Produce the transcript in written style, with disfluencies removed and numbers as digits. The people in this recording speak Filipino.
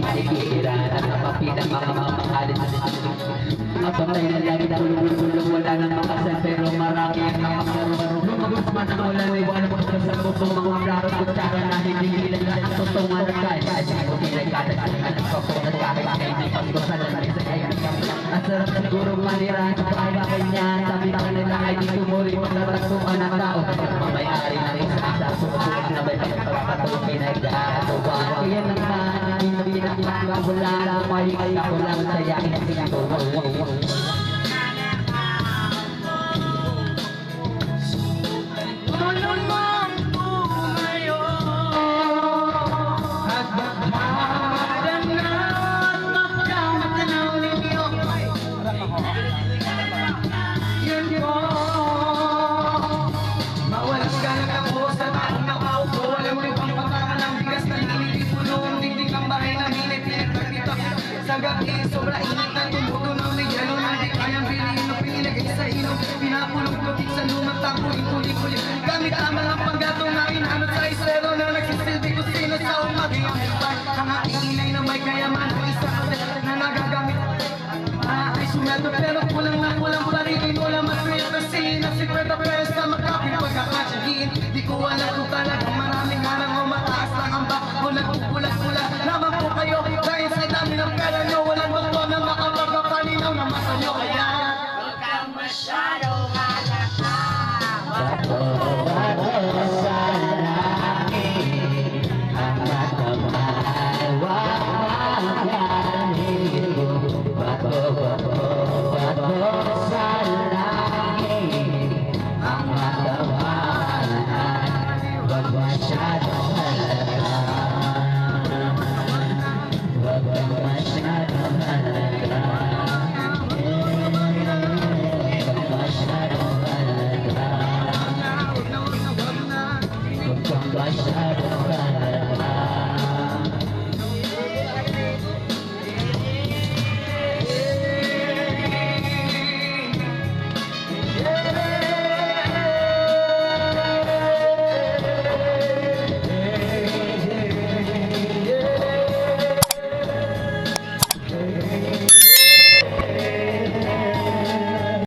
panikikiran at napapinan mga mamahalin habang tayo na lagi tulong wala nang makasal pero marami ang nakakaroon lumabas man ang ulan ay wala pa sa bubong mga braro kutsara na hindi nila na tutungan at kahit ko pinagkalat at nagpapunat kahit na hindi pagkusan na rin sa kaya ang sarap siguro manirahan sa pagkakay niya sabi ka nila ay di tumuli magtatagpuan ang tao mamayari na rin sa isa sumusunod na may pagpapatuloy pinagkakatuwa kaya naman hindi na pinagkakula may kakulang sa yakin at pinagkakatuwa sa gabi, sobra init na tumutunaw na yelo na di kayang bilhin na pinilagay sa ilong pinapulog-lugit sa lumang tapo ikulik-kulik gamit ang mga panggatong na inanot sa isero na nagsisilbi ko sino sa umaging ang aking inay na may kayaman o isa na nagagamit ay sumento pero kulang na kulang pa rin wala maswerte na si Pwede Perez na makapit pagkakasyagiin di ko alam kung talagang maraming harang o mataas lang ang bak o nagpupulat-pulat naman po kayo dahil sa dami ng pera nyo